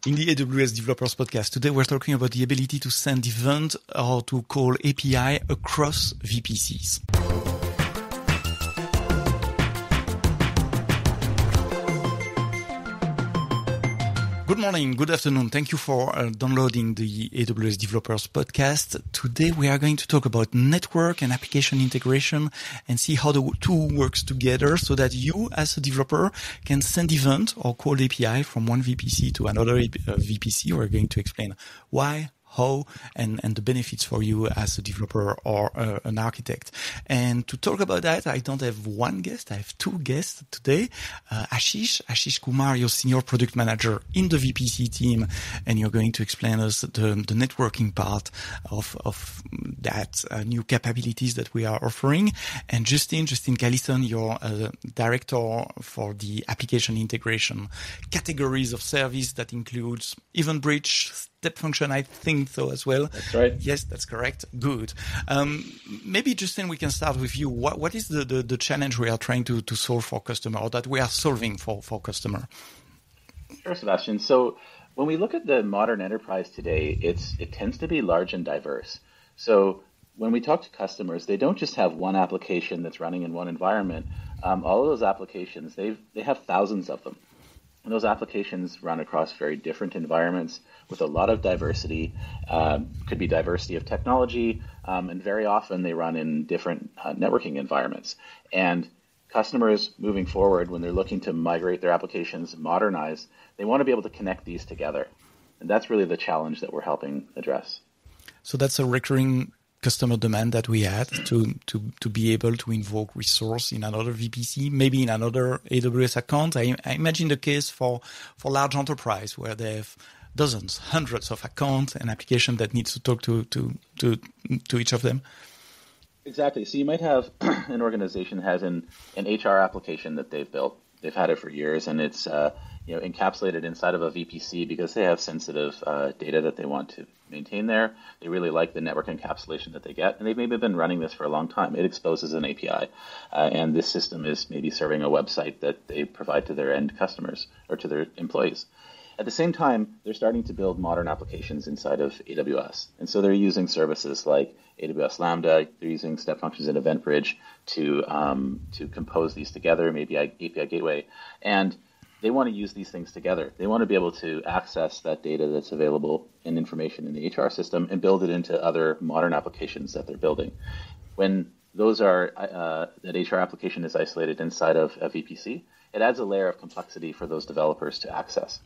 In the AWS Developers Podcast, today we're talking about the ability to send event or to call API across VPCs. Good morning, good afternoon. Thank you for downloading the AWS Developers Podcast. Today we are going to talk about network and application integration and see how the two works together so that you as a developer can send event or call API from one VPC to another VPC. We're going to explain why, how, and the benefits for you as a developer or an architect. And to talk about that, I don't have one guest, I have two guests today. Ashish Kumar, you're senior product manager in the VPC team, and you're going to explain us the networking part of that new capabilities that we are offering. And Justin Callison, you're director for the application integration categories of service that includes EventBridge, Step Function, I think so as well. That's right. Yes, that's correct. Good. Maybe Justin, we can start with you. What is the challenge we are trying to solve for customer, or that we are solving for customer? Sure, Sebastian. So when we look at the modern enterprise today, it tends to be large and diverse. So when we talk to customers, they don't just have one application that's running in one environment. All of those applications, they have thousands of them. And those applications run across very different environments with a lot of diversity. Could be diversity of technology, and very often they run in different networking environments. And customers moving forward, when they're looking to migrate their applications, modernize, they want to be able to connect these together. And that's really the challenge that we're helping address. So that's a recurring customer demand that we had to be able to invoke resource in another VPC, maybe in another AWS account. I imagine the case for large enterprise where they have dozens, hundreds of accounts and applications that needs to talk to each of them. Exactly. So you might have an organization that has an HR application that they've built. They've had it for years, and it's encapsulated inside of a VPC because they have sensitive data that they want to maintain there. They really like the network encapsulation that they get, and they've maybe been running this for a long time. It exposes an API, and this system is maybe serving a website that they provide to their end customers or to their employees. At the same time, they're starting to build modern applications inside of AWS. And so they're using services like AWS Lambda, they're using Step Functions and EventBridge to compose these together, maybe API Gateway. And they want to use these things together. They want to be able to access that data that's available and information in the HR system and build it into other modern applications that they're building. When those are that HR application is isolated inside of a VPC, it adds a layer of complexity for those developers to access.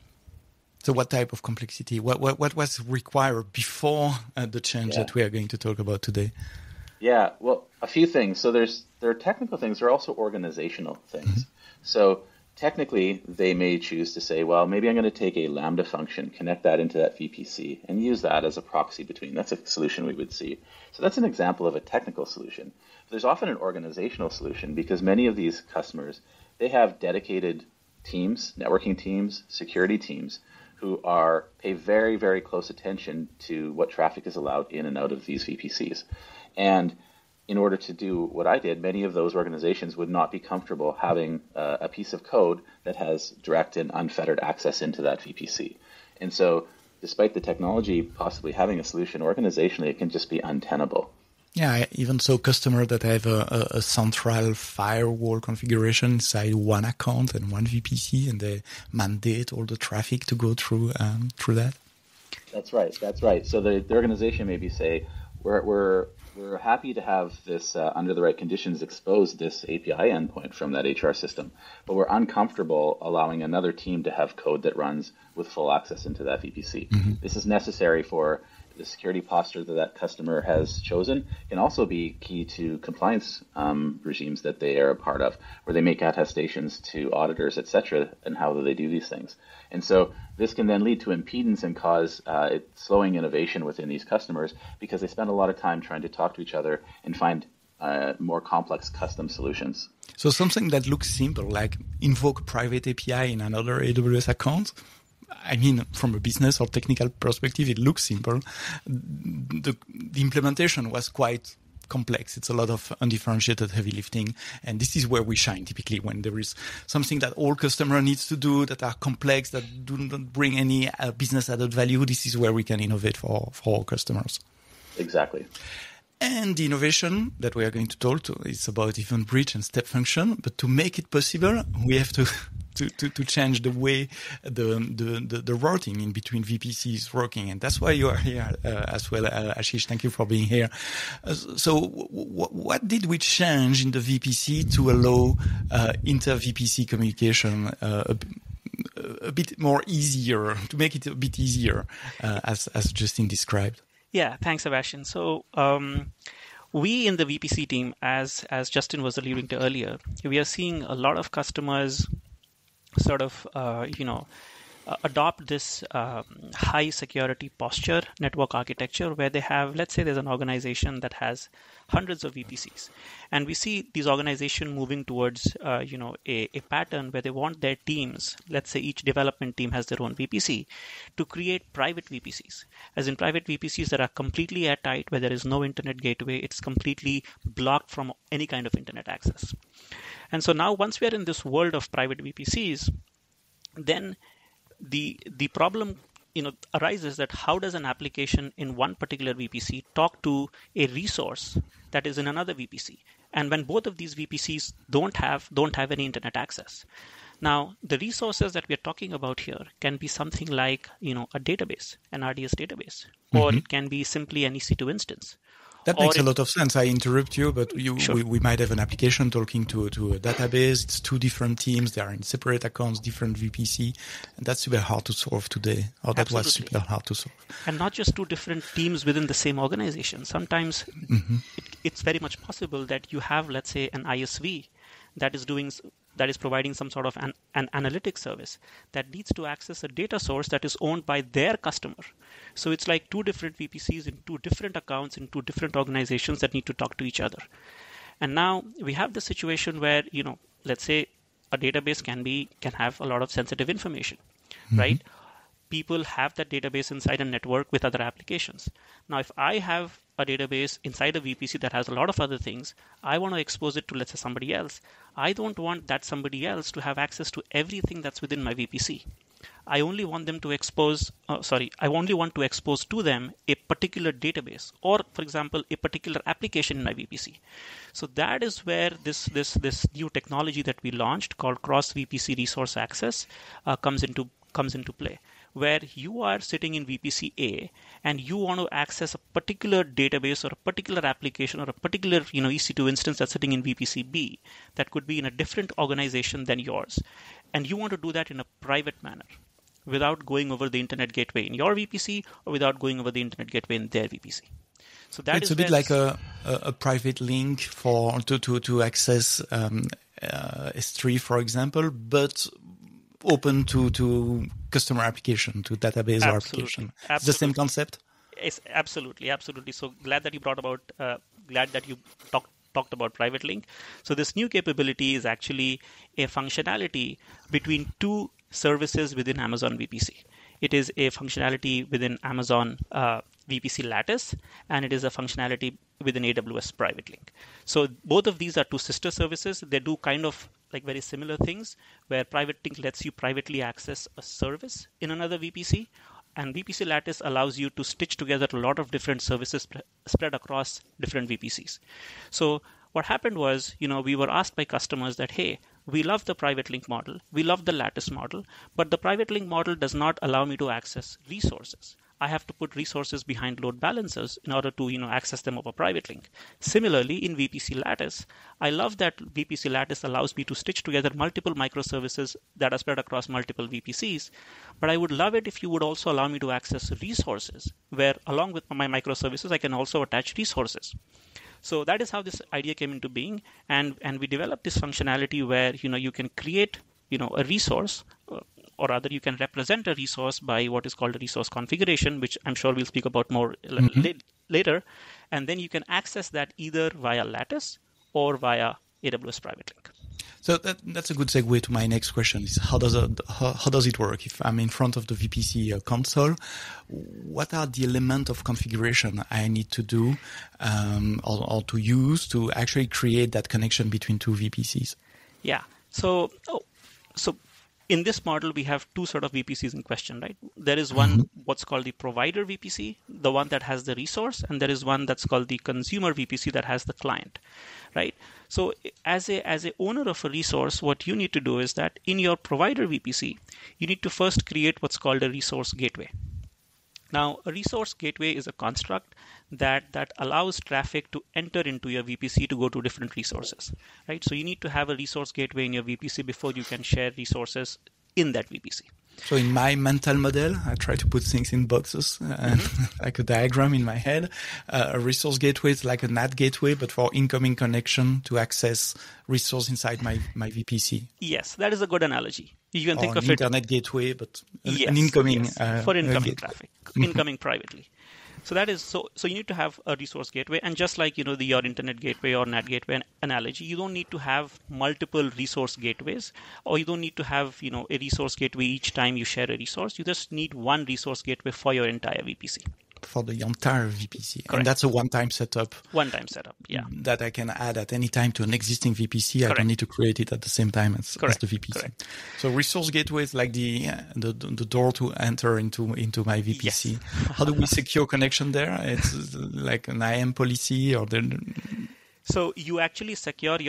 So what type of complexity? What was required before the change that we are going to talk about today? Yeah, well, a few things. So there are technical things. There are also organizational things. Mm-hmm. So technically, they may choose to say, well, maybe I'm going to take a Lambda function, connect that into that VPC, and use that as a proxy between. That's a solution we would see. So that's an example of a technical solution. There's often an organizational solution because many of these customers, they have dedicated teams, networking teams, security teams, who pay very, very close attention to what traffic is allowed in and out of these VPCs. And in order to do what I did, many of those organizations would not be comfortable having a piece of code that has direct and unfettered access into that VPC. And so despite the technology possibly having a solution, organizationally, it can just be untenable. Yeah, I even saw customers that have a central firewall configuration inside one account and one VPC, and they mandate all the traffic to go through that. That's right. So the organization maybe say, we're happy to have this under the right conditions expose this API endpoint from that HR system, but we're uncomfortable allowing another team to have code that runs with full access into that VPC. Mm-hmm. This is necessary for the security posture that customer has chosen, can also be key to compliance regimes that they are a part of, where they make attestations to auditors, etc., and how do they do these things. And so this can then lead to impedance and cause slowing innovation within these customers because they spend a lot of time trying to talk to each other and find more complex custom solutions. So something that looks simple, like invoke private API in another AWS account, I mean, from a business or technical perspective, it looks simple. The implementation was quite complex. It's a lot of undifferentiated heavy lifting. And this is where we shine typically, when there is something that all customer needs to do that are complex, that do not bring any business added value. This is where we can innovate for our customers. Exactly. And the innovation that we are going to talk to is about EventBridge and Step Function. But to make it possible, we have to change the way the routing in between VPC is working. And that's why you are here as well, Ashish. Thank you for being here. So what did we change in the VPC to allow inter-VPC communication a bit more easier, to make it a bit easier, as Justin described? Yeah, thanks, Sebastian. So we in the VPC team, as Justin was alluding to earlier, we are seeing a lot of customers sort of, adopt this high security posture network architecture where they have, let's say there's an organization that has hundreds of VPCs. And we see these organizations moving towards, a pattern where they want their teams, let's say each development team has their own VPC, to create private VPCs. As in private VPCs that are completely airtight, where there is no internet gateway, it's completely blocked from any kind of internet access. And so now once we are in this world of private VPCs, then the problem arises that how does an application in one particular VPC talk to a resource that is in another VPC, and when both of these VPCs don't have any internet access. Now the resources that we are talking about here can be something like a database, an RDS database, or it can be simply an EC2 instance. That makes a lot of sense. I interrupt you, but Sure. we might have an application talking to a database. It's two different teams. They are in separate accounts, different VPC. And that's super hard to solve today. Or that was super hard to solve. And not just two different teams within the same organization. Sometimes it's very much possible that you have, let's say, an ISV that is providing some sort of an analytics service that needs to access a data source that is owned by their customer. So it's like two different VPCs in two different accounts in two different organizations that need to talk to each other. And now we have the situation where, let's say a database can have a lot of sensitive information, right? People have that database inside a network with other applications. Now, if I have a database inside a VPC that has a lot of other things, I want to expose it to, let's say, somebody else. I don't want that somebody else to have access to everything that's within my VPC. I only want them to expose, I only want to expose to them a particular database or, for example, a particular application in my VPC. So that is where this new technology that we launched called Cross VPC Resource Access comes into play, where you are sitting in VPC A and you want to access a particular database or a particular application or a particular EC2 instance that's sitting in VPC B that could be in a different organization than yours. And you want to do that in a private manner without going over the internet gateway in your VPC or without going over the internet gateway in their VPC. So that it's a bit like a private link to access S3, for example, but open to customer application, to database or application. It's the same concept? Yes, absolutely. So glad that you talked about private link. So this new capability is actually a functionality between two services within Amazon VPC. It is a functionality within Amazon VPC Lattice, and it is a functionality within AWS Private Link. So both of these are two sister services. They do kind of like very similar things, where Private Link lets you privately access a service in another VPC, and VPC Lattice allows you to stitch together a lot of different services spread across different VPCs. So what happened was, we were asked by customers that, hey, we love the private link model, we love the lattice model, but the private link model does not allow me to access resources. I have to put resources behind load balancers in order to, access them over private link. Similarly, in VPC Lattice, I love that VPC Lattice allows me to stitch together multiple microservices that are spread across multiple VPCs. But I would love it if you would also allow me to access resources, where along with my microservices, I can also attach resources. So that is how this idea came into being, and we developed this functionality where you can create a resource, or rather you can represent a resource by what is called a resource configuration, which I'm sure we'll speak about more later, and then you can access that either via Lattice or via AWS Private Link. So that's a good segue to my next question: is how does it work? If I'm in front of the VPC console, what are the elements of configuration I need to do or to use to actually create that connection between two VPCs? Yeah. So in this model, we have two sort of VPCs in question, right? There is one, what's called the provider VPC, the one that has the resource, and there is one that's called the consumer VPC that has the client, right? So as a owner of a resource, what you need to do is that in your provider VPC, you need to first create what's called a resource gateway. Now, a resource gateway is a construct that allows traffic to enter into your VPC to go to different resources, right? So you need to have a resource gateway in your VPC before you can share resources in that VPC. So in my mental model, I try to put things in boxes, like a diagram in my head. A resource gateway is like a NAT gateway, but for incoming connection to access resource inside my VPC. Yes, that is a good analogy. You can think of it. Internet gateway, but an incoming for incoming traffic, incoming privately. So that is so you need to have a resource gateway, and just like your internet gateway or NAT gateway analogy, you don't need to have multiple resource gateways, or you don't need to have a resource gateway each time you share a resource. You just need one resource gateway for your entire VPC. For the entire VPC. Correct. And that's a one-time setup. One-time setup, yeah. That I can add at any time to an existing VPC. Correct. I don't need to create it at the same time as the VPC. Correct. So resource gateway is like the door to enter into my VPC. Yes. How do we secure connection there? It's like an IAM policy or So you actually secure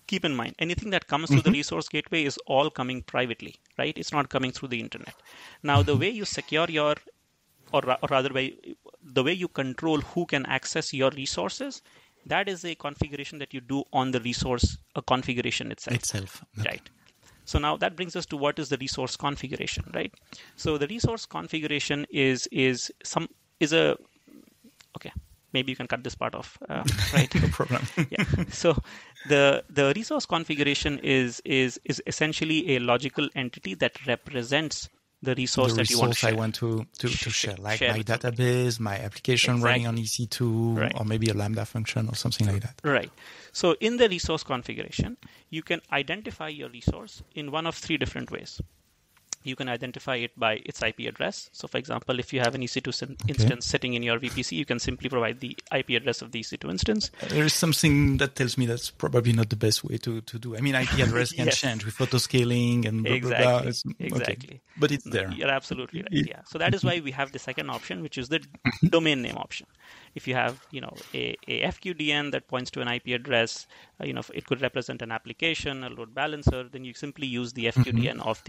keep in mind, anything that comes through the resource gateway is all coming privately, right? It's not coming through the internet. Now, the way you secure the way you control who can access your resources, that is a configuration that you do on the resource configuration itself. Okay. Right. So now that brings us to what is the resource configuration, right? So the resource configuration okay. Maybe you can cut this part off, right? No problem. Yeah. So the resource configuration is essentially a logical entity that represents the resource that you want to share. I want to share, like share my database, my application running on EC2, right. or maybe a Lambda function or something like that. Right. So in the resource configuration, you can identify your resource in one of three different ways. You can identify it by its IP address. So for example, if you have an EC2 instance sitting in your VPC, you can simply provide the IP address of the EC2 instance. There is something that tells me that's probably not the best way to do. I mean, IP address can change with autoscaling and blah, blah, blah. Exactly. Okay. But it's there. You're absolutely right. Yeah. So that is why we have the second option, which is the domain name option. If you have, a FQDN that points to an IP address, it could represent an application, a load balancer, then you simply use the FQDN of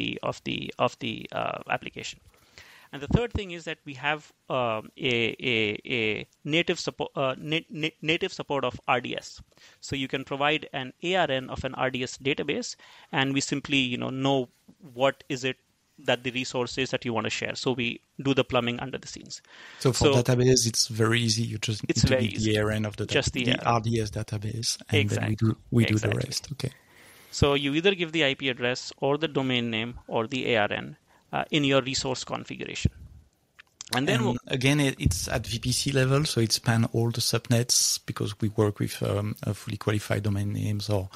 the application. And the third thing is that we have a native support of RDS. So you can provide an ARN of an RDS database, and we simply know what is it that the resource is that you want to share. So we do the plumbing under the scenes. So for database, it's very easy. You just need to be the ARN of the RDS database, and then we do the rest. Okay. So you either give the IP address or the domain name or the ARN in your resource configuration. And then again, it's at VPC level, so it spans all the subnets because we work with fully qualified domain names or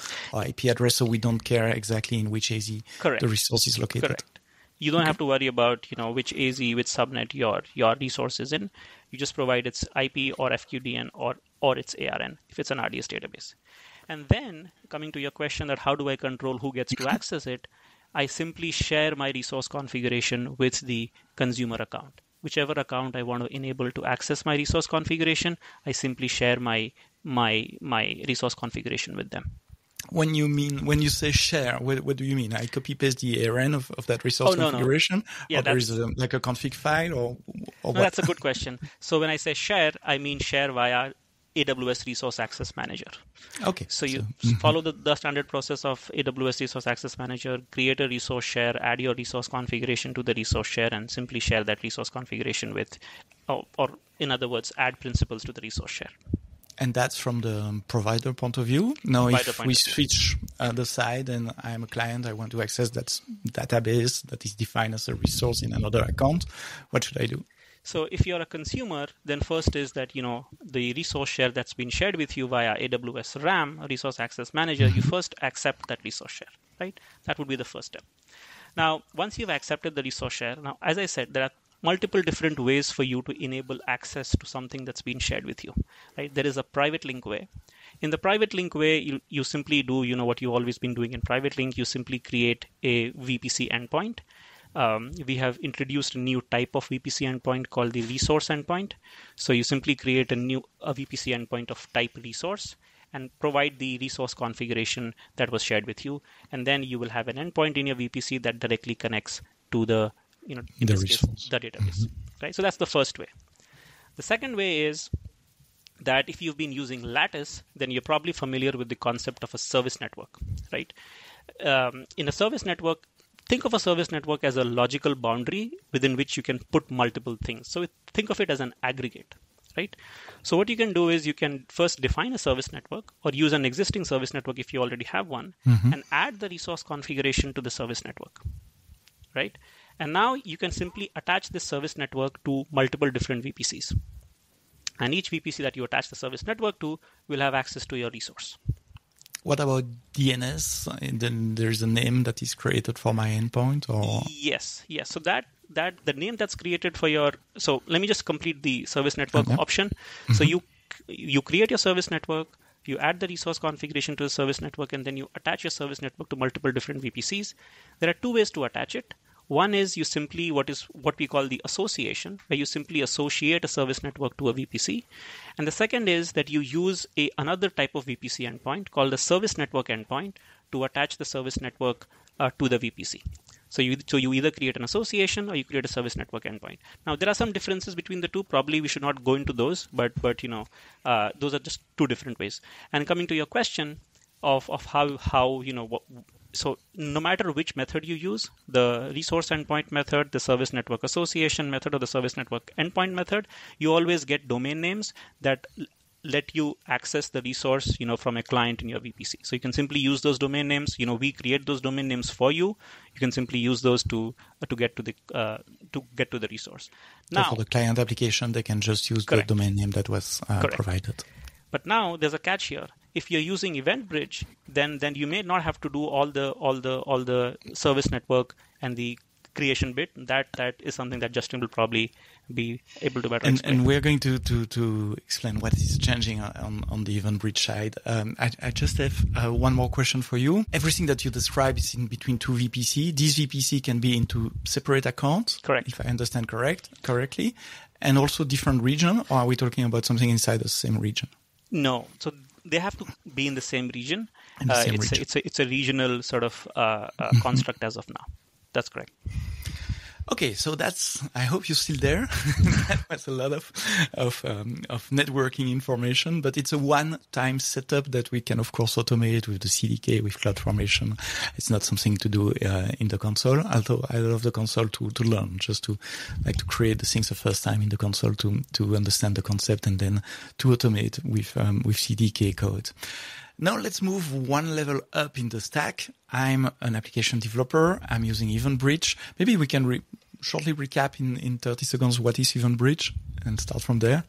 IP address, so we don't care exactly in which AZ the resource is located. Correct. You don't have to worry about which AZ, which subnet your resource is in. You just provide its IP or FQDN or its ARN if it's an RDS database. And then coming to your question that how do I control who gets to access it, I simply share my resource configuration with the consumer account. Whichever account I want to enable to access my resource configuration, I simply share my resource configuration with them. When you say share, what do you mean? I copy paste the ARN of that resource configuration? No. Yeah, or there is like a config file or what? That's a good question. So when I say share, I mean share via AWS Resource Access Manager. Okay. So you follow the standard process of AWS Resource Access Manager, create a resource share, add your resource configuration to the resource share, and simply share that resource configuration with, or in other words, add principals to the resource share. And that's from the provider point of view. Now, if we switch the side and I'm a client, I want to access that database that is defined as a resource in another account, what should I do? So if you're a consumer, then first is that, the resource share that's been shared with you via AWS RAM, Resource Access Manager, you first accept that resource share, right? That would be the first step. Now, once you've accepted the resource share, now, as I said, there are multiple different ways for you to enable access to something that's been shared with you, right? There is a private link way. In the private link way, you simply do, what you've always been doing in private link. You simply create a VPC endpoint. We have introduced a new type of VPC endpoint called the resource endpoint. So you simply create a VPC endpoint of type resource and provide the resource configuration that was shared with you. And then you will have an endpoint in your VPC that directly connects to the, in this case, the database, right? So that's the first way. The second way is that if you've been using Lattice, then you're probably familiar with the concept of a service network, right? In a service network, think of a service network as a logical boundary within which you can put multiple things. So think of it as an aggregate, right? So what you can do is you can first define a service network or use an existing service network if you already have one, and add the resource configuration to the service network, right? And now you can simply attach this service network to multiple different VPCs. And each VPC that you attach the service network to will have access to your resource. What about DNS? And then there's a name that is created for my endpoint, or yes. So that the name that's created for your. So let me just complete the service network option. So you create your service network, you add the resource configuration to the service network, and then you attach your service network to multiple different VPCs. There are two ways to attach it. One is you simply what we call the association, where you simply associate a service network to a VPC. And the second is that you use another type of VPC endpoint called the service network endpoint to attach the service network to the VPC. So you either create an association or you create a service network endpoint. Now, there are some differences between the two. Probably we should not go into those, but those are just two different ways. And coming to your question of how so no matter which method you use, the resource endpoint method, the service network association method, or the service network endpoint method, you always get domain names that let you access the resource, from a client in your VPC. So you can simply use those domain names. We create those domain names for you. You can simply use those to get to the resource. Now, so for the client application, they can just use the domain name that was provided. But now there's a catch here. If you're using EventBridge, then you may not have to do all the service network and the creation bit. That is something that Justin will probably be able to better explain. And we're going to explain what is changing on the EventBridge side. I just have one more question for you. Everything that you describe is in between two VPC. These VPC can be into separate accounts, correct? If I understand correctly, and also different region. Or are we talking about something inside the same region? No. So they have to be in the same region. It's a regional sort of construct as of now. That's correct. Okay, so I hope you're still there. That was a lot of networking information, but it's a one-time setup that we can, of course, automate with the CDK, with CloudFormation. It's not something to do in the console, although I love the console to learn, just to create the things the first time in the console to understand the concept and then to automate with CDK code. Now let's move one level up in the stack. I'm an application developer. I'm using EventBridge. Maybe we can shortly recap in 30 seconds what is EventBridge and start from there.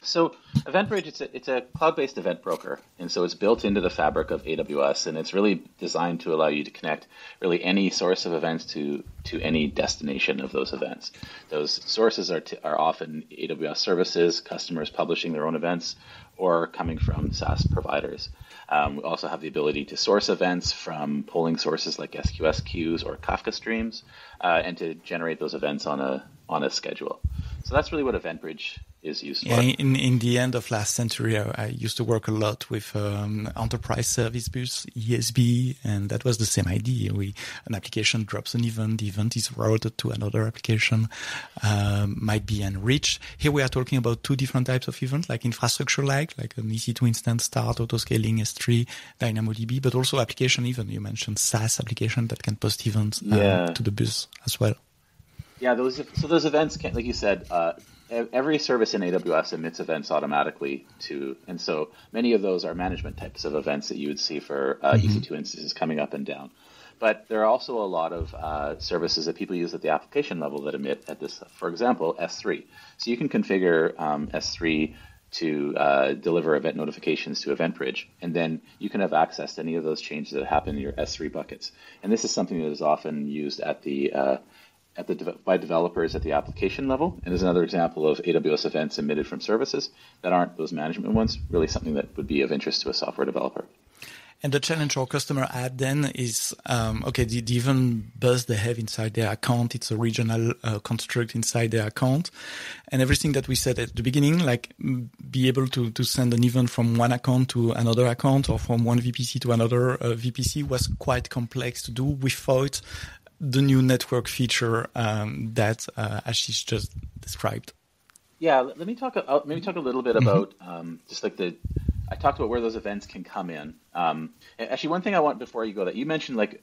So EventBridge, it's a cloud-based event broker, and so it's built into the fabric of AWS, and it's really designed to allow you to connect really any source of events to any destination of those events. Those sources are often AWS services, customers publishing their own events, or coming from SaaS providers. We also have the ability to source events from polling sources like SQS queues or Kafka streams, and to generate those events on a schedule. So that's really what EventBridge is used for. In the end of last century, I used to work a lot with enterprise service bus, ESB, and that was the same idea. An application drops an event, the event is routed to another application, might be enriched. Here we are talking about two different types of events, like infrastructure, like an EC2 instance start, autoscaling, S3, DynamoDB, but also application event. You mentioned SaaS application that can post events to the bus as well. Yeah, those events can, like you said, every service in AWS emits events automatically too, and so many of those are management types of events that you would see for EC2 instances coming up and down. But there are also a lot of services that people use at the application level that emit at this, for example, S3. So you can configure S3 to deliver event notifications to EventBridge, and then you can have access to any of those changes that happen in your S3 buckets. And this is something that is often used by developers at the application level, and is another example of AWS events emitted from services that aren't those management ones, really something that would be of interest to a software developer. And the challenge our customer had then is, the event bus they have inside their account, it's a regional construct inside their account. And everything that we said at the beginning, like be able to send an event from one account to another account or from one VPC to another VPC was quite complex to do without the new network feature that Ashish just described. Yeah, let me talk a little bit about just like I talked about where those events can come in. Actually, one thing I want before you go, that you mentioned like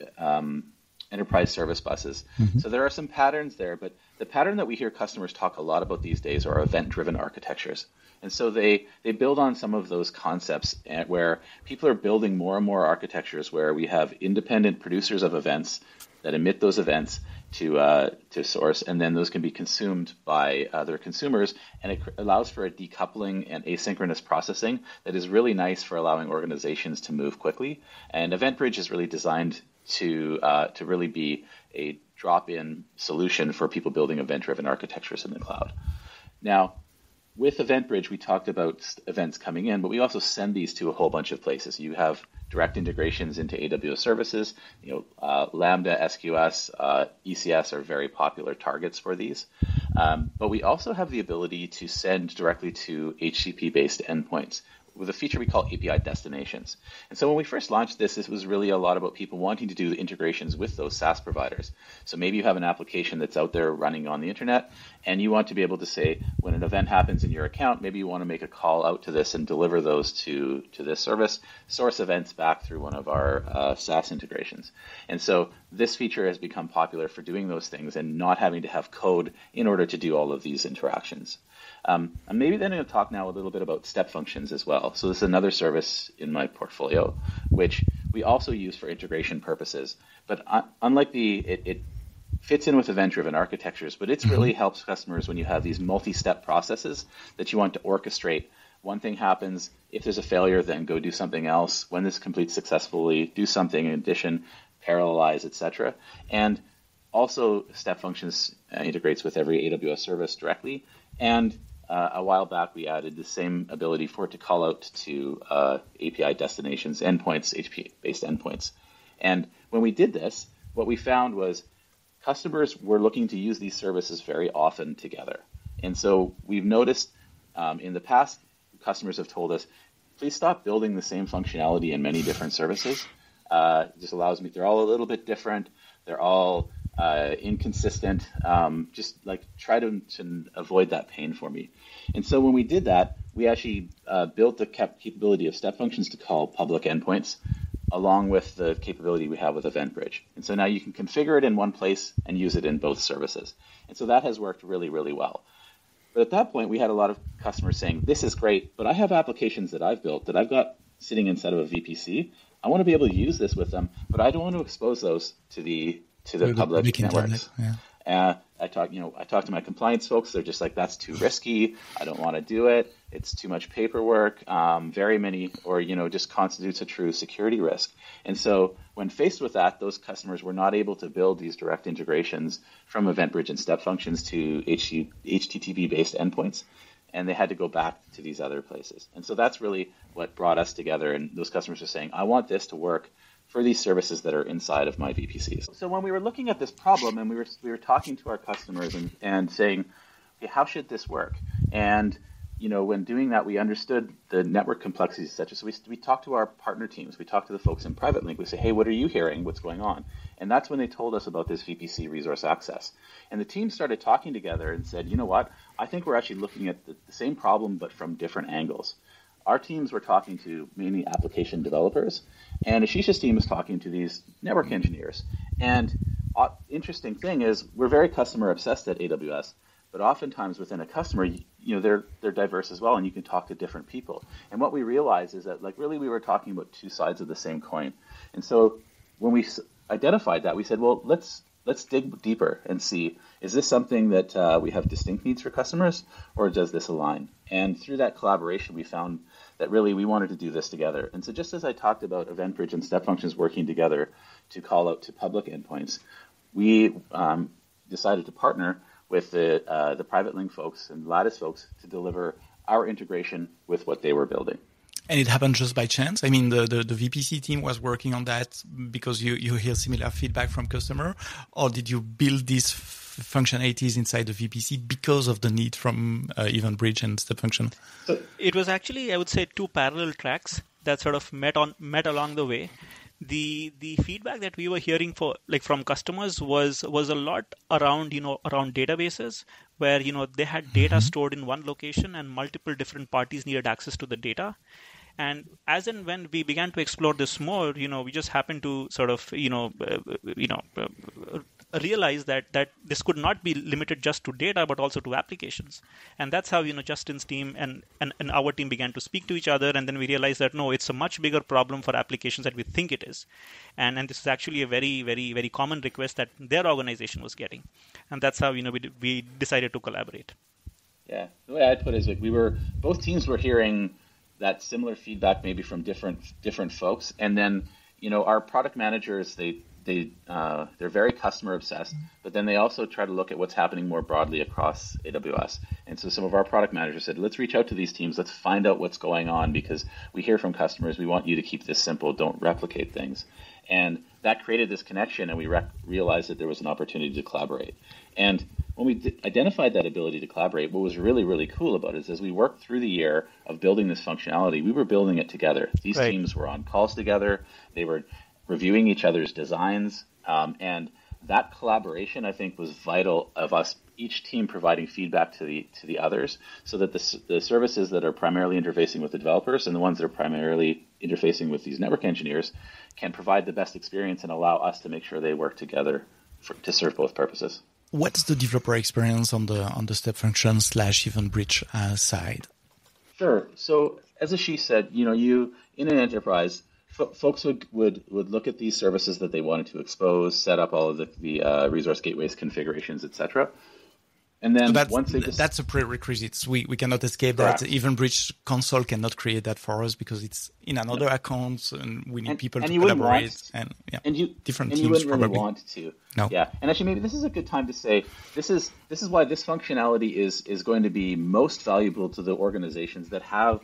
enterprise service buses. So there are some patterns there, but the pattern that we hear customers talk a lot about these days are event-driven architectures. And so they build on some of those concepts where people are building more and more architectures where we have independent producers of events that emit those events to source, and then those can be consumed by other consumers, and it allows for a decoupling and asynchronous processing that is really nice for allowing organizations to move quickly. And EventBridge is really designed to really be a drop-in solution for people building event-driven architectures in the cloud. Now, with EventBridge, we talked about events coming in, but we also send these to a whole bunch of places. You have direct integrations into AWS services. Lambda, SQS, ECS are very popular targets for these. But we also have the ability to send directly to HTTP-based endpoints with a feature we call API destinations. And so when we first launched this, was really a lot about people wanting to do the integrations with those SaaS providers. So maybe you have an application that's out there running on the internet, and you want to be able to say, when an event happens in your account, maybe you want to make a call out to this and deliver those to this service, source events back through one of our SaaS integrations. And so this feature has become popular for doing those things and not having to have code in order to do all of these interactions. I'm maybe then going to talk now a little bit about Step Functions as well. So this is another service in my portfolio, which we also use for integration purposes. But unlike it fits in with event-driven architectures, but it really helps customers when you have these multi-step processes that you want to orchestrate. One thing happens, if there's a failure, then go do something else. When this completes successfully, do something in addition, parallelize, etc. And also, Step Functions integrates with every AWS service directly. And a while back, we added the same ability for it to call out to API destinations, endpoints, HTTP-based endpoints. And when we did this, what we found was customers were looking to use these services very often together. And so we've noticed in the past, customers have told us, please stop building the same functionality in many different services. It just allows me, they're all a little bit different. They're all inconsistent. Just like try to avoid that pain for me. And so when we did that, we actually built the capability of Step Functions to call public endpoints along with the capability we have with EventBridge. And so now you can configure it in one place and use it in both services. And so that has worked really, really well. But at that point, we had a lot of customers saying, this is great, but I have applications that I've built that I've got sitting inside of a VPC. I want to be able to use this with them, but I don't want to expose those to the public networks. I talk to my compliance folks. They're just like, that's too risky. I don't want to do it. It's too much paperwork. Just constitutes a true security risk. And so when faced with that, those customers were not able to build these direct integrations from EventBridge and Step Functions to HTTP-based endpoints. And they had to go back to these other places. And so that's really what brought us together. And those customers are saying, I want this to work for these services that are inside of my VPCs. So when we were looking at this problem and we were talking to our customers and saying, okay, how should this work? And when doing that, we understood the network complexities, etc. So we talked to our partner teams. We talked to the folks in Private Link. We say, hey, what are you hearing? What's going on? And that's when they told us about this VPC resource access. And the team started talking together and said, you know what? I think we're actually looking at the same problem, but from different angles. Our teams were talking to mainly application developers, and Ashish's team was talking to these network engineers. And interesting thing is, we're very customer obsessed at AWS, but oftentimes within a customer, they're diverse as well, and you can talk to different people. And what we realized is that, really, we were talking about two sides of the same coin. And so when we identified that, we said, well, let's dig deeper and see, is this something that we have distinct needs for customers, or does this align? And through that collaboration, we found that really we wanted to do this together. And so just as I talked about EventBridge and Step Functions working together to call out to public endpoints, we decided to partner with the Private Link folks and Lattice folks to deliver our integration with what they were building. And it happened just by chance? I mean, the VPC team was working on that because you hear similar feedback from customer, or did you build these functionalities inside the VPC because of the need from EventBridge and Step Function? So it was actually, I would say, two parallel tracks that sort of met along the way. The feedback that we were hearing from customers was a lot around databases where they had data stored in one location and multiple different parties needed access to the data. And as and when we began to explore this more, we just happened to sort of realize that this could not be limited just to data, but also to applications. And that's how Justin's team and our team began to speak to each other. And then we realized that no, it's a much bigger problem for applications than we think it is. And this is actually a very, very, very common request that their organization was getting. And that's how we decided to collaborate. Yeah, the way I'd put it is both teams were hearing that similar feedback maybe from different folks, and then our product managers they're very customer obsessed, but then they also try to look at what's happening more broadly across AWS. And so some of our product managers said, let's reach out to these teams, let's find out what's going on, because we hear from customers, we want you to keep this simple, don't replicate things. And that created this connection, and we realized that there was an opportunity to collaborate. And when we identified that ability to collaborate, what was really, really cool about it is as we worked through the year of building this functionality, we were building it together. These teams were on calls together. They were reviewing each other's designs. And that collaboration, I think, was vital of us, each team providing feedback to the others, so that the services that are primarily interfacing with the developers and the ones that are primarily interfacing with these network engineers can provide the best experience and allow us to make sure they work together to serve both purposes. What's the developer experience on the Step Function / EventBridge side? Sure. So as Ashish said, you in an enterprise, folks would look at these services that they wanted to expose, set up all of the resource gateways, configurations, etc. And then that's a prerequisite. We cannot escape Correct. that. EventBridge console cannot create that for us because it's in another account, and we need people to collaborate. Different teams you wouldn't probably really want to. No. Yeah, and actually, maybe this is a good time to say this is why this functionality is going to be most valuable to the organizations that have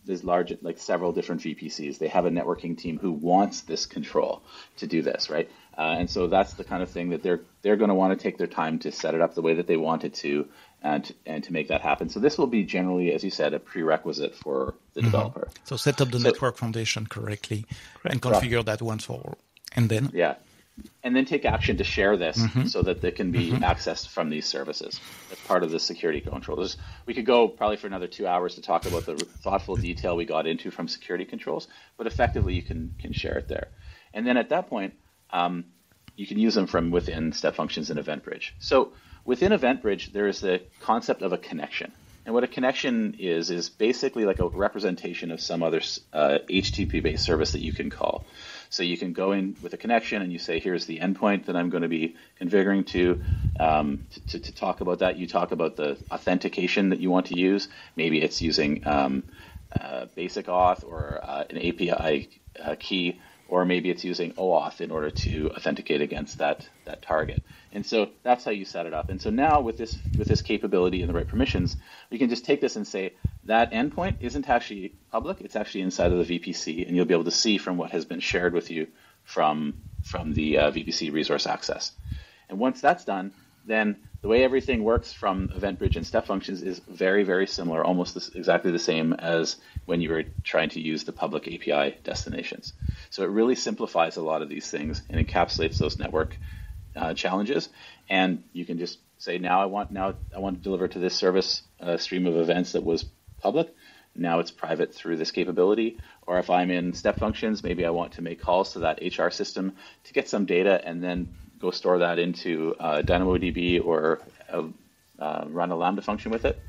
this large, like several different VPCs. They have a networking team who wants this control to do this, right? And so that's the kind of thing that they're going to want to take their time to set it up the way that they want it to, and to make that happen. So this will be generally, as you said, a prerequisite for the developer. So set up the network foundation correctly and configure that once for all, and then and then take action to share this so that they can be accessed from these services as part of the security controls. We could go probably for another 2 hours to talk about the thoughtful detail we got into from security controls, but effectively you can share it there. And then at that point, you can use them from within Step Functions and EventBridge. So within EventBridge, there is the concept of a connection. And what a connection is basically like a representation of some other HTTP-based service that you can call. So you can go in with a connection and you say, here's the endpoint that I'm going to be configuring to talk about that. You talk about the authentication that you want to use. Maybe it's using basic auth or an API key, or maybe it's using OAuth in order to authenticate against that target. And so that's how you set it up. And so now with this capability and the right permissions, we can just take this and say that endpoint isn't actually public. It's actually inside of the VPC, and you'll be able to see from what has been shared with you from the VPC resource access. And once that's done, then the way everything works from EventBridge and Step Functions is very, very similar, almost exactly the same as when you were trying to use the public API destinations. So it really simplifies a lot of these things and encapsulates those network challenges. And you can just say, now I want to deliver to this service a stream of events that was public. Now it's private through this capability. Or if I'm in Step Functions, maybe I want to make calls to that HR system to get some data and then go store that into DynamoDB or run a Lambda function with it.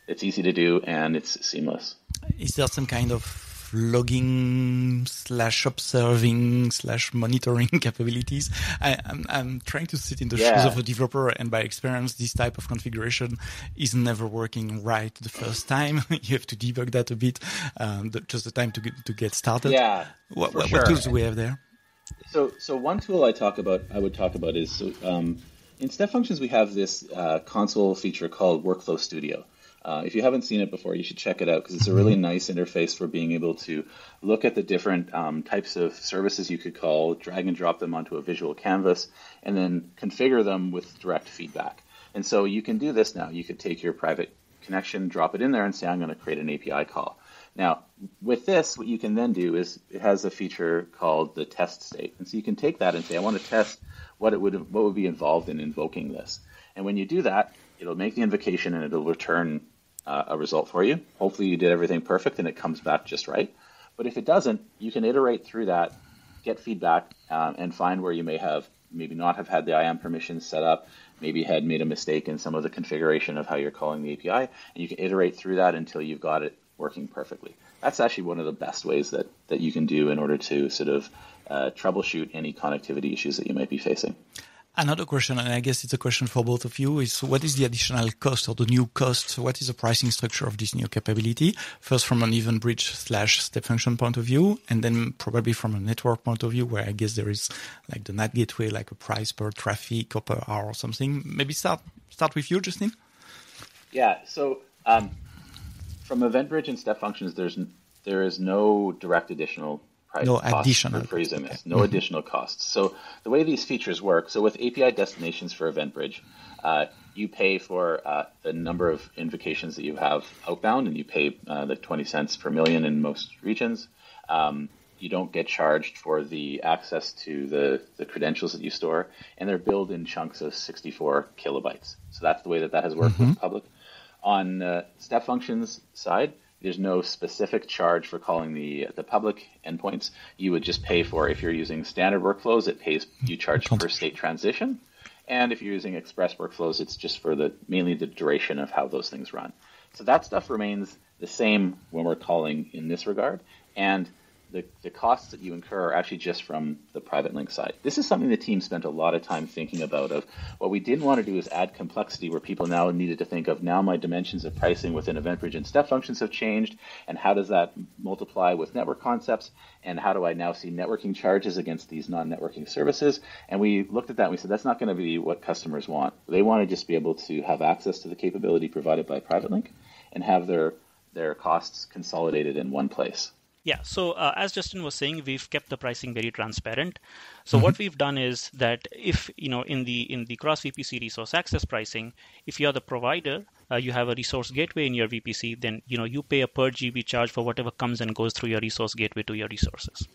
It's easy to do and it's seamless. Is there some kind of logging / observing / monitoring capabilities. I'm trying to sit in the shoes of a developer, and by experience, this type of configuration is never working right the first time. You have to debug that a bit, just the time to get started. Yeah, what tools do we have there? So one tool I would talk about is in Step Functions we have this console feature called Workflow Studio. If you haven't seen it before, you should check it out because it's a really nice interface for being able to look at the different types of services you could call, drag and drop them onto a visual canvas, and then configure them with direct feedback. And so you can do this now. You could take your private connection, drop it in there, and say, I'm going to create an API call. Now, with this, what you can then do is it has a feature called the test state. And so you can take that and say, I want to test what would be involved in invoking this. And when you do that, it'll make the invocation and it'll return a result for you. Hopefully you did everything perfect and it comes back just right. But if it doesn't, you can iterate through that, get feedback, and find where you maybe not have had the IAM permissions set up, maybe had made a mistake in some of the configuration of how you're calling the API, and you can iterate through that until you've got it working perfectly. That's actually one of the best ways that you can do in order to sort of troubleshoot any connectivity issues that you might be facing. Another question, and I guess it's a question for both of you, is what is the additional cost or the new cost? What is the pricing structure of this new capability? First from an EventBridge / Step Function point of view, and then probably from a network point of view, where I guess there is like the NAT gateway, like a price per traffic or per hour or something. Maybe start with you, Justin. Yeah, so from EventBridge and Step Functions, there is no direct additional price. No additional. No additional costs. So the way these features work, so with API destinations for EventBridge, you pay for the number of invocations that you have outbound, and you pay the 20 cents per million in most regions. You don't get charged for the access to the credentials that you store, and they're billed in chunks of 64 kilobytes. So that's the way that has worked with the public. On Step Functions side, there's no specific charge for calling the public endpoints. You would just pay for, if you're using standard workflows, you charge per state transition. And if you're using express workflows, it's just for mainly the duration of how those things run. So that stuff remains the same when we're calling in this regard. And the costs that you incur are actually just from the private link side. This is something the team spent a lot of time thinking about. Of what we didn't want to do is add complexity where people now needed to think of, now my dimensions of pricing within EventBridge and Step Functions have changed, and how does that multiply with network concepts, and how do I now see networking charges against these non-networking services? And we looked at that and we said, that's not going to be what customers want. They want to just be able to have access to the capability provided by private link and have their costs consolidated in one place. Yeah, so as Justin was saying, we've kept the pricing very transparent. So what we've done is that if, in the cross VPC resource access pricing, if you're the provider, you have a resource gateway in your VPC, then, you pay a per GB charge for whatever comes and goes through your resource gateway to your resources.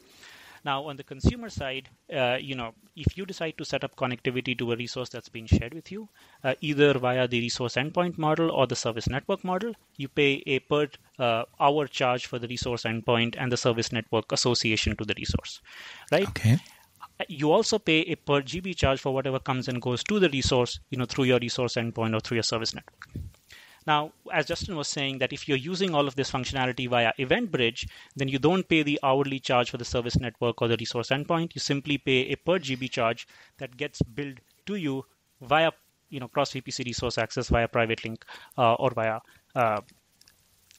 Now, on the consumer side, if you decide to set up connectivity to a resource that's being shared with you, either via the resource endpoint model or the service network model, you pay a per hour charge for the resource endpoint and the service network association to the resource, right? Okay. You also pay a per GB charge for whatever comes and goes to the resource, through your resource endpoint or through your service network. Now, as Justin was saying, that if you're using all of this functionality via EventBridge, then you don't pay the hourly charge for the service network or the resource endpoint. You simply pay a per GB charge that gets billed to you via, cross VPC resource access via private link or via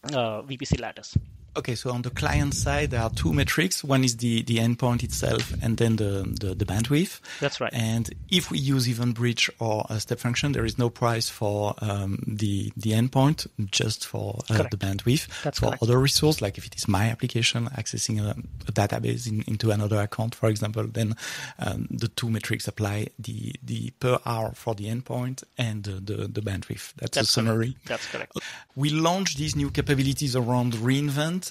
VPC lattice. Okay, so on the client side, there are two metrics. One is the endpoint itself, and then the bandwidth. That's right. And if we use EventBridge or a Step Function, there is no price for the endpoint, just for the bandwidth. That's for correct. Other resource, like if it is my application accessing a database into another account, for example, then the two metrics apply: the per hour for the endpoint and the bandwidth. That's a summary. Correct. That's correct. We launched these new capabilities around reInvent.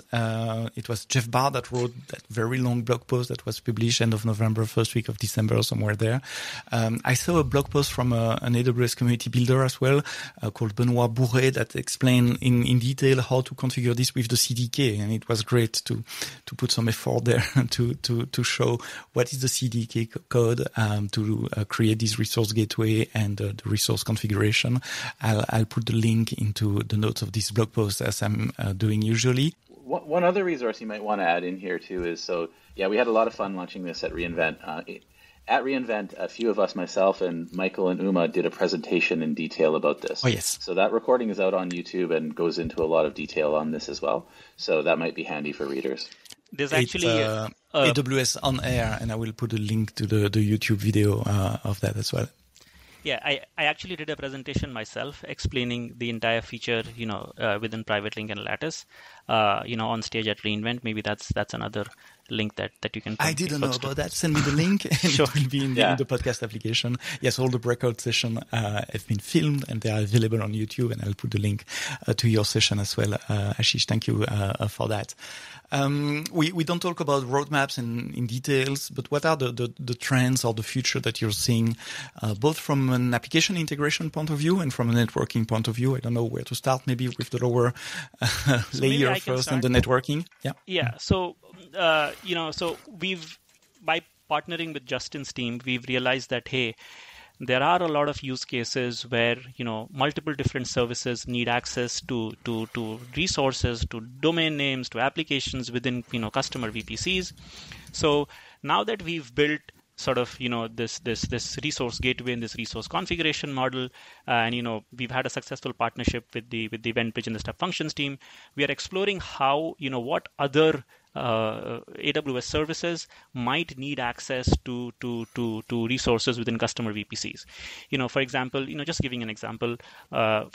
It was Jeff Barr that wrote that very long blog post that was published end of November, first week of December, somewhere there. I saw a blog post from an AWS community builder as well, called Benoit Bourret, that explained in detail how to configure this with the CDK. And it was great to put some effort there to show what is the CDK code, to create this resource gateway and the resource configuration. I'll put the link into the notes of this blog post, as I'm doing usually. One other resource you might want to add in here too is, we had a lot of fun launching this at reInvent. At reInvent, a few of us, myself and Michael and Uma, did a presentation in detail about this. Oh, yes. So that recording is out on YouTube and goes into a lot of detail on this as well. So that might be handy for readers. There's actually AWS on air, and I will put a link to the YouTube video of that as well. Yeah, I actually did a presentation myself explaining the entire feature, within Private Link and Lattice, on stage at reInvent. Maybe that's another link that you can. I didn't know about that. Send me the link, and Sure. it will be in the podcast application. Yes, all the breakout sessions have been filmed, and they are available on YouTube, and I'll put the link to your session as well. Ashish, thank you for that. We don't talk about roadmaps in details, but what are the trends or the future that you're seeing, both from an application integration point of view and from a networking point of view? I don't know where to start, maybe with the lower layer first and the networking. Yeah. So, so by partnering with Justin's team, we've realized that, hey, there are a lot of use cases where, multiple different services need access to resources, to domain names, to applications within, customer VPCs. So now that we've built sort of, this resource gateway and this resource configuration model, and, we've had a successful partnership with the EventBridge and the Step Functions team, we are exploring how, what other AWS services might need access to resources within customer VPCs. For example, just giving an example, there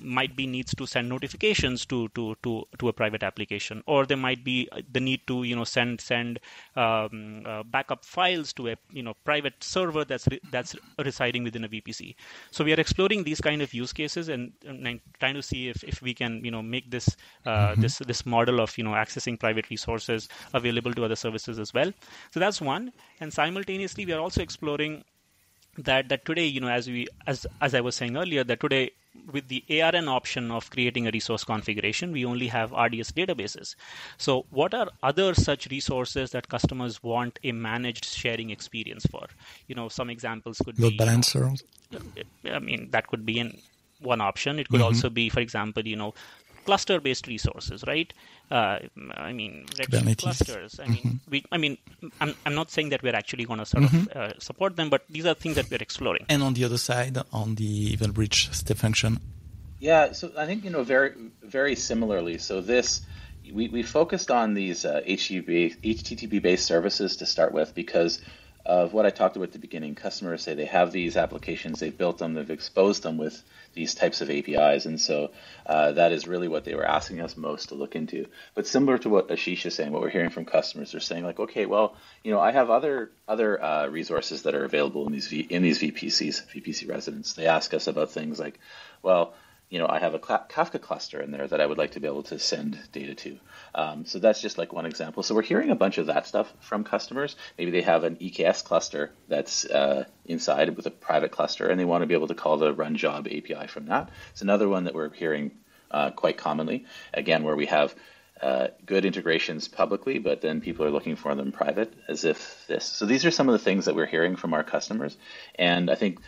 might be needs to send notifications to a private application, or there might be the need to send backup files to a private server that's residing within a VPC. So we are exploring these kind of use cases and trying to see if we can make this this model of accessing private resources available to other services as well. So that's one. And simultaneously, we are also exploring that today, as I was saying earlier, that today with the ARN option of creating a resource configuration, we only have RDS databases. So what are other such resources that customers want a managed sharing experience for? Some examples could be load balancer. That could be one option. It could also be, for example, cluster-based resources, right? Redshift clusters. I'm not saying that we're actually going to sort of support them, but these are things that we're exploring. And on the other side, on the EventBridge step function. Yeah, so I think very very similarly. So we focused on these HTTP-based services to start with because of what I talked about at the beginning. Customers say they have these applications, they've built them, they've exposed them with these types of APIs, and so that is really what they were asking us most to look into. But similar to what Ashish is saying, what we're hearing from customers, they're saying like, okay, well, I have other resources that are available in these VPC residents. They ask us about things like, well, I have a Kafka cluster in there that I would like to be able to send data to. So that's just like one example. So we're hearing a bunch of that stuff from customers. Maybe they have an EKS cluster that's inside with a private cluster, and they want to be able to call the run job API from that. It's another one that we're hearing quite commonly, again, where we have good integrations publicly, but then people are looking for them private as if this. So these are some of the things that we're hearing from our customers. And I think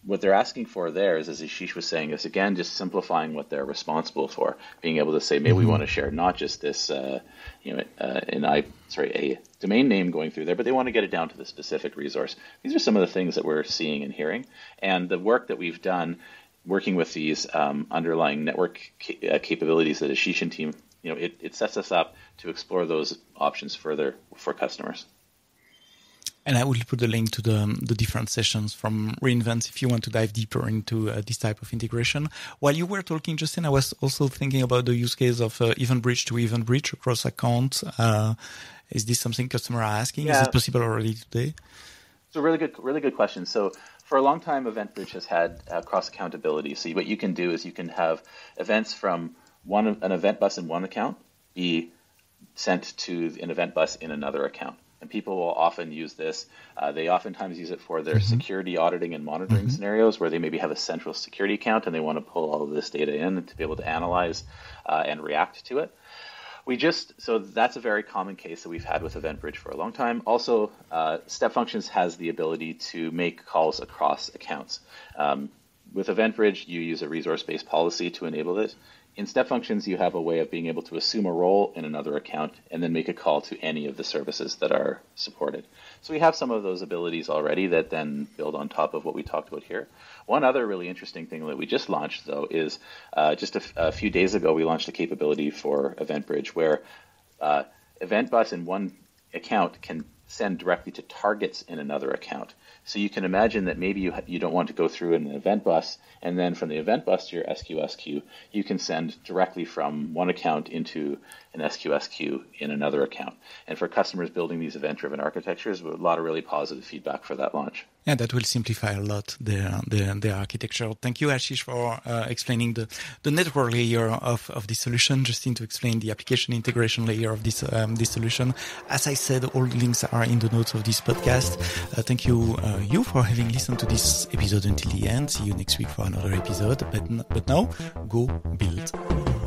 what they're asking for there is, as Ashish was saying, is again just simplifying what they're responsible for, being able to say, maybe we want to share not just this, a domain name going through there, but they want to get it down to the specific resource. These are some of the things that we're seeing and hearing, and the work that we've done working with these underlying network capabilities that Ashish and team, it sets us up to explore those options further for customers. And I will put the link to the different sessions from reInvent if you want to dive deeper into this type of integration. While you were talking, Justin, I was also thinking about the use case of EventBridge to EventBridge across accounts. Is this something customers are asking? Yeah. Is it possible already today? It's a really good question. So for a long time, EventBridge has had cross accountability. So what you can do is you can have events from an event bus in one account be sent to an event bus in another account. And people will often use this. They oftentimes use it for their security auditing and monitoring scenarios where they maybe have a central security account and they want to pull all of this data in to be able to analyze and react to it. So that's a very common case that we've had with EventBridge for a long time. Also, Step Functions has the ability to make calls across accounts. with EventBridge, you use a resource-based policy to enable it. In Step Functions, you have a way of being able to assume a role in another account and then make a call to any of the services that are supported. So we have some of those abilities already that then build on top of what we talked about here. One other really interesting thing that we just launched, though, is just a few days ago, we launched a capability for EventBridge where event bus in one account can send directly to targets in another account. So you can imagine that maybe you don't want to go through an event bus, and then from the event bus to your SQS queue, you can send directly from one account into an SQS queue in another account. And for customers building these event-driven architectures, a lot of really positive feedback for that launch. Yeah, that will simplify a lot their architecture. Thank you, Ashish, for explaining the network layer of this solution. Justin, to explain the application integration layer of this solution. As I said, all the links are in the notes of this podcast. Thank you, you, for having listened to this episode until the end. See you next week for another episode. But now, go build.